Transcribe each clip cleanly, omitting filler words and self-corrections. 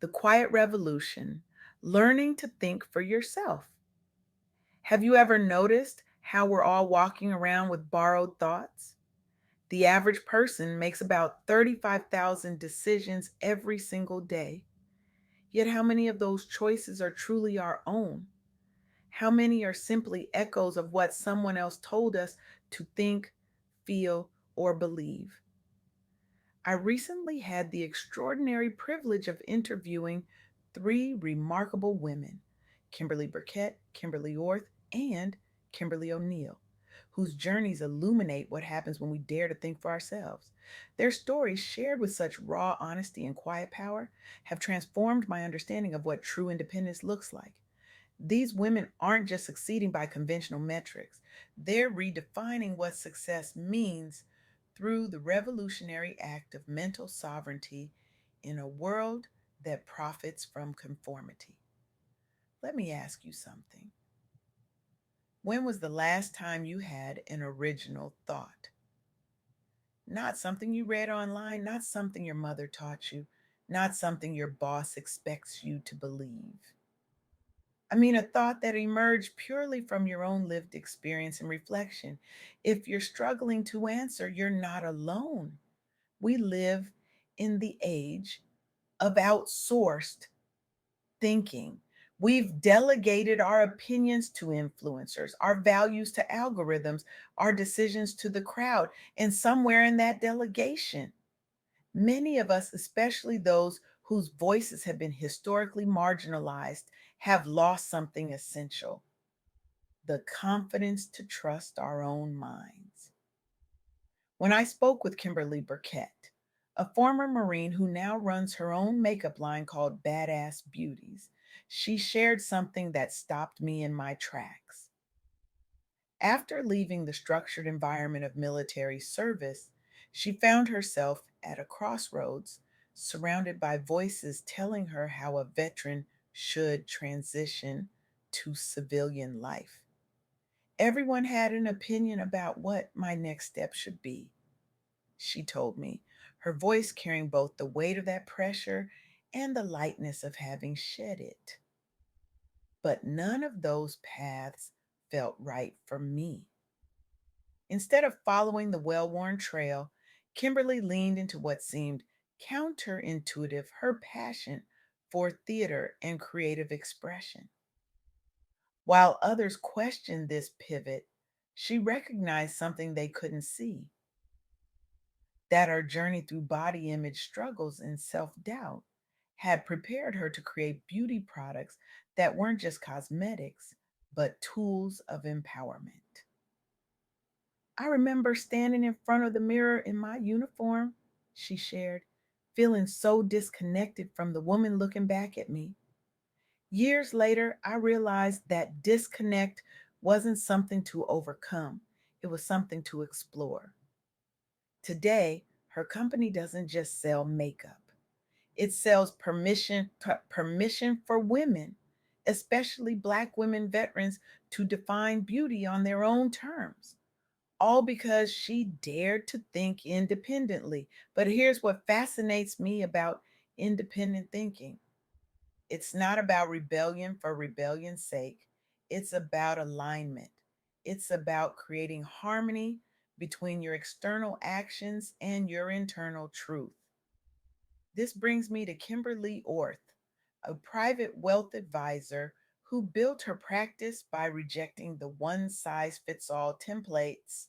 The Quiet Revolution, Learning to Think for Yourself. Have you ever noticed how we're all walking around with borrowed thoughts? The average person makes about 35,000 decisions every single day. Yet, how many of those choices are truly our own? How many are simply echoes of what someone else told us to think, feel, or believe? I recently had the extraordinary privilege of interviewing three remarkable women, Kimberlee Burkett, Kimberly Orth, and Kimberly O'Neill, whose journeys illuminate what happens when we dare to think for ourselves. Their stories, shared with such raw honesty and quiet power, have transformed my understanding of what true independence looks like. These women aren't just succeeding by conventional metrics, they're redefining what success means through the revolutionary act of mental sovereignty in a world that profits from conformity. Let me ask you something. When was the last time you had an original thought? Not something you read online, not something your mother taught you, not something your boss expects you to believe. I mean, a thought that emerged purely from your own lived experience and reflection. If you're struggling to answer, you're not alone. We live in the age of outsourced thinking. We've delegated our opinions to influencers, our values to algorithms, our decisions to the crowd. And somewhere in that delegation, many of us, especially those whose voices have been historically marginalized, have lost something essential: the confidence to trust our own minds. When I spoke with Kimberlee Burkett, a former Marine who now runs her own makeup line called Badass Beauties, she shared something that stopped me in my tracks. After leaving the structured environment of military service, she found herself at a crossroads, surrounded by voices telling her how a veteran should transition to civilian life. Everyone had an opinion about what my next step should be, she told me, her voice carrying both the weight of that pressure and the lightness of having shed it. But none of those paths felt right for me. Instead of following the well worn trail, Kimberly leaned into what seemed counterintuitive: her passion for theater and creative expression. While others questioned this pivot, she recognized something they couldn't see: that her journey through body image struggles and self doubt had prepared her to create beauty products that weren't just cosmetics, but tools of empowerment. I remember standing in front of the mirror in my uniform, she shared, feeling so disconnected from the woman looking back at me. Years later, I realized that disconnect wasn't something to overcome, it was something to explore. Today, her company doesn't just sell makeup. It sells permission for women, especially Black women veterans, to define beauty on their own terms, all because she dared to think independently. But here's what fascinates me about independent thinking: it's not about rebellion for rebellion's sake, it's about alignment. It's about creating harmony between your external actions and your internal truth. This brings me to Kimberly Orth, a private wealth advisor who built her practice by rejecting the one size fits all templates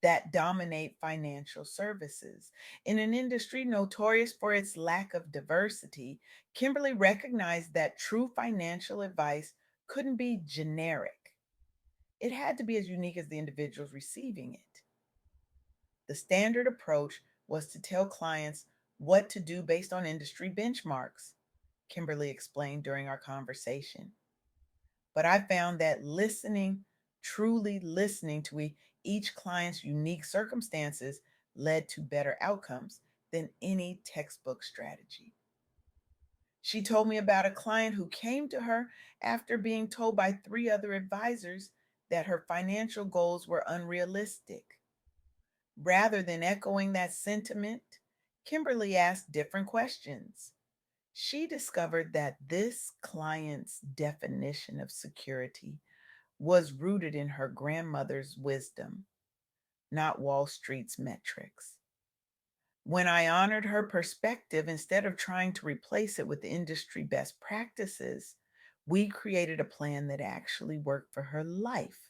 that dominate financial services. In an industry notorious for its lack of diversity, Kimberly recognized that true financial advice couldn't be generic. It had to be as unique as the individuals receiving it. The standard approach was to tell clients what to do based on industry benchmarks, Kimberly explained during our conversation. But I found that listening, truly listening to each client's unique circumstances, led to better outcomes than any textbook strategy. She told me about a client who came to her after being told by three other advisors that her financial goals were unrealistic. Rather than echoing that sentiment, Kimberly asked different questions. She discovered that this client's definition of security was rooted in her grandmother's wisdom, not Wall Street's metrics. When I honored her perspective instead of trying to replace it with industry best practices, we created a plan that actually worked for her life,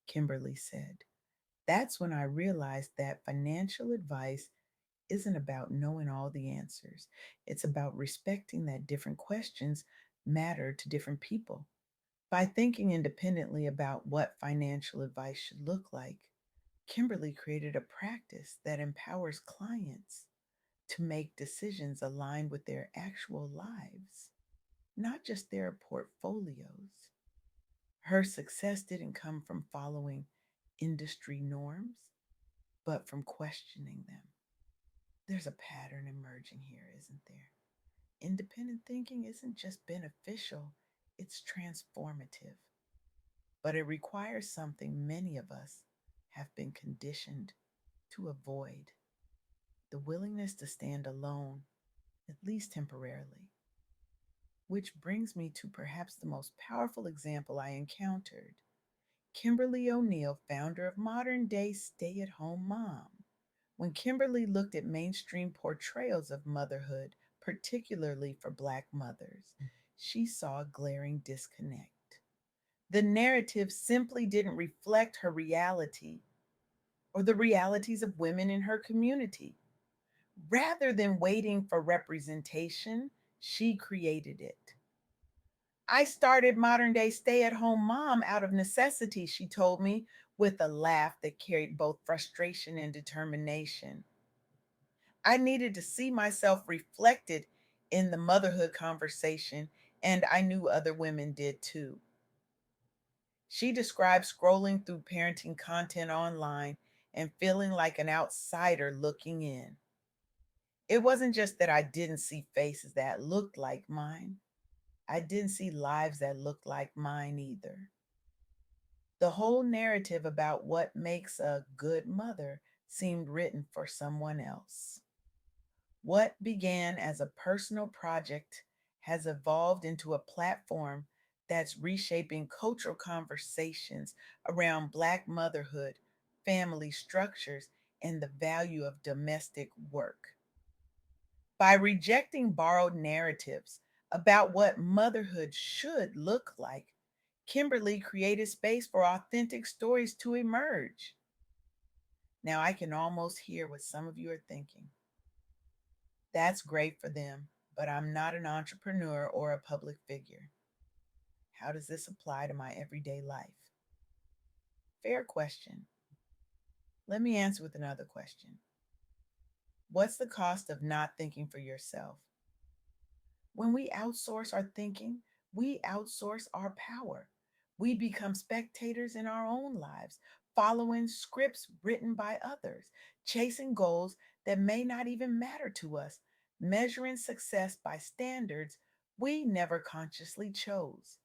Kimberlee said. That's when I realized that financial advice isn't about knowing all the answers. It's about respecting that different questions matter to different people. By thinking independently about what financial advice should look like, Kimberlee created a practice that empowers clients to make decisions aligned with their actual lives, not just their portfolios. Her success didn't come from following industry norms, but from questioning them. There's a pattern emerging here, isn't there? Independent thinking isn't just beneficial, it's transformative. But it requires something many of us have been conditioned to avoid: the willingness to stand alone, at least temporarily. Which brings me to perhaps the most powerful example I encountered: Kimberlee O'Neill, founder of modern day stay at home mom. When Kimberlee looked at mainstream portrayals of motherhood, particularly for Black mothers, she saw a glaring disconnect. The narrative simply didn't reflect her reality or the realities of women in her community. Rather than waiting for representation, she created it. I started modern day stay at home mom out of necessity, she told me with a laugh that carried both frustration and determination. I needed to see myself reflected in the motherhood conversation, and I knew other women did too. She described scrolling through parenting content online and feeling like an outsider looking in. It wasn't just that I didn't see faces that looked like mine, I didn't see lives that looked like mine either. The whole narrative about what makes a good mother seemed written for someone else. What began as a personal project has evolved into a platform that's reshaping cultural conversations around Black motherhood, family structures, and the value of domestic work. By rejecting borrowed narratives about what motherhood should look like, Kimberlee created space for authentic stories to emerge. Now, I can almost hear what some of you are thinking. That's great for them, but I'm not an entrepreneur or a public figure. How does this apply to my everyday life? Fair question. Let me answer with another question. What's the cost of not thinking for yourself? When we outsource our thinking, we outsource our power. We become spectators in our own lives, following scripts written by others, chasing goals that may not even matter to us, measuring success by standards we never consciously chose.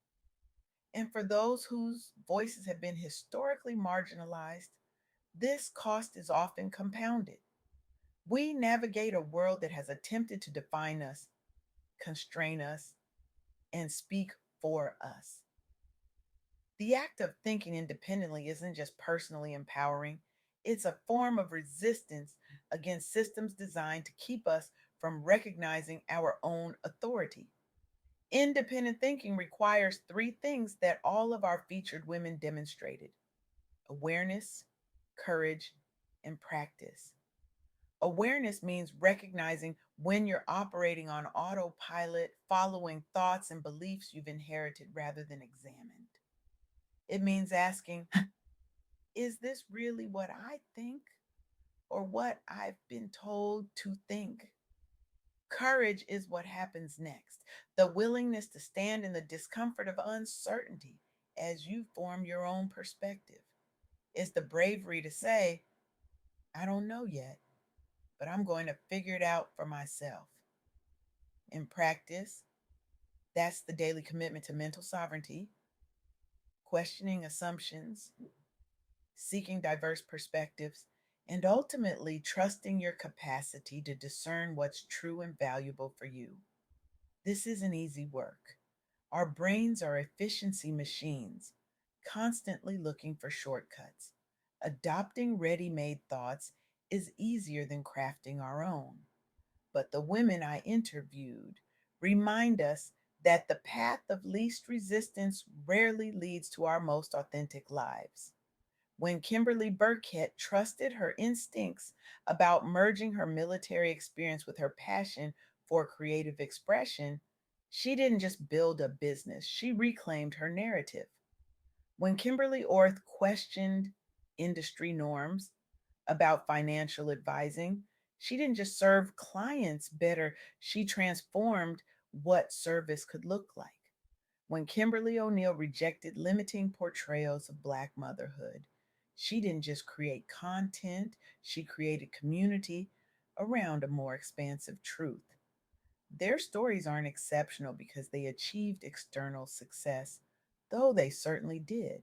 And for those whose voices have been historically marginalized, this cost is often compounded. We navigate a world that has attempted to define us, constrain us, and speak for us. The act of thinking independently isn't just personally empowering, it's a form of resistance against systems designed to keep us from recognizing our own authority. Independent thinking requires three things that all of our featured women demonstrated: awareness, courage, and practice. Awareness means recognizing when you're operating on autopilot, following thoughts and beliefs you've inherited rather than examined. It means asking, is this really what I think or what I've been told to think? Courage is what happens next: the willingness to stand in the discomfort of uncertainty as you form your own perspective. It's the bravery to say, I don't know yet, but I'm going to figure it out for myself. In practice, that's the daily commitment to mental sovereignty, questioning assumptions, seeking diverse perspectives, and ultimately trusting your capacity to discern what's true and valuable for you. This isn't easy work. Our brains are efficiency machines, constantly looking for shortcuts. Adopting ready made thoughts is easier than crafting our own. But the women I interviewed remind us that the path of least resistance rarely leads to our most authentic lives. When Kimberlee Burkett trusted her instincts about merging her military experience with her passion for creative expression, she didn't just build a business, she reclaimed her narrative. When Kimberly Orth questioned industry norms about financial advising, she didn't just serve clients better, she transformed what service could look like. When Kimberly O'Neill rejected limiting portrayals of Black motherhood, she didn't just create content, she created community around a more expansive truth. Their stories aren't exceptional because they achieved external success, though they certainly did.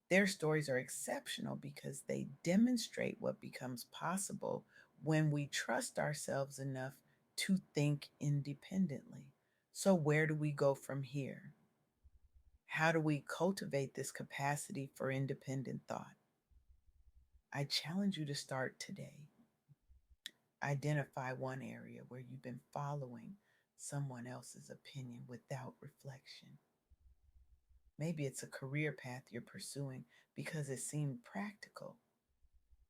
Their stories are exceptional because they demonstrate what becomes possible when we trust ourselves enough to think independently. So, where do we go from here? How do we cultivate this capacity for independent thought? I challenge you to start today. Identify one area where you've been following someone else's opinion without reflection. Maybe it's a career path you're pursuing because it seemed practical.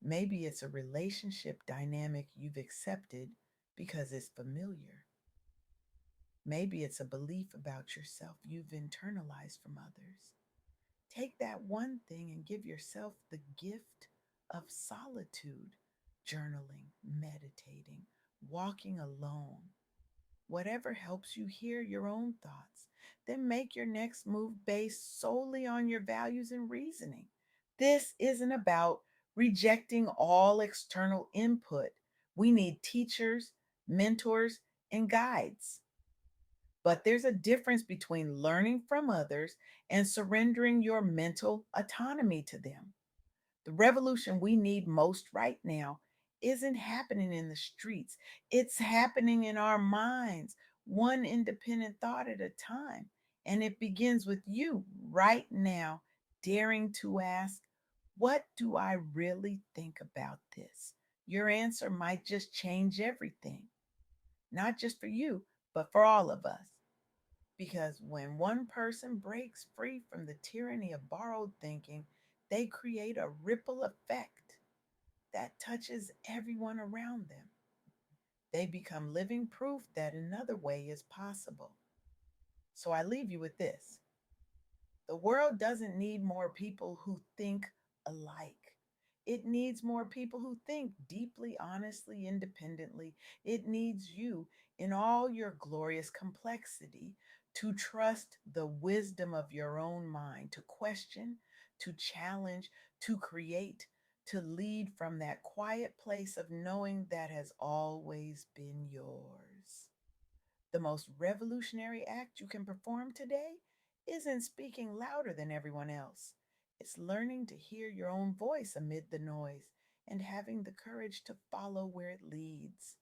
Maybe it's a relationship dynamic you've accepted because it's familiar. Maybe it's a belief about yourself you've internalized from others. Take that one thing and give yourself the gift of solitude, journaling, meditating, walking alone, whatever helps you hear your own thoughts. Then make your next move based solely on your values and reasoning. This isn't about rejecting all external input. We need teachers, mentors, and guides. But there's a difference between learning from others and surrendering your mental autonomy to them. The revolution we need most right now isn't happening in the streets, it's happening in our minds, one independent thought at a time. And it begins with you right now, daring to ask, what do I really think about this? Your answer might just change everything, not just for you, but for all of us. Because when one person breaks free from the tyranny of borrowed thinking, they create a ripple effect that touches everyone around them. They become living proof that another way is possible. So I leave you with this: the world doesn't need more people who think alike. It needs more people who think deeply, honestly, independently. It needs you in all your glorious complexity to trust the wisdom of your own mind, to question, to challenge, to create, to lead from that quiet place of knowing that has always been yours. The most revolutionary act you can perform today isn't speaking louder than everyone else. It's learning to hear your own voice amid the noise and having the courage to follow where it leads.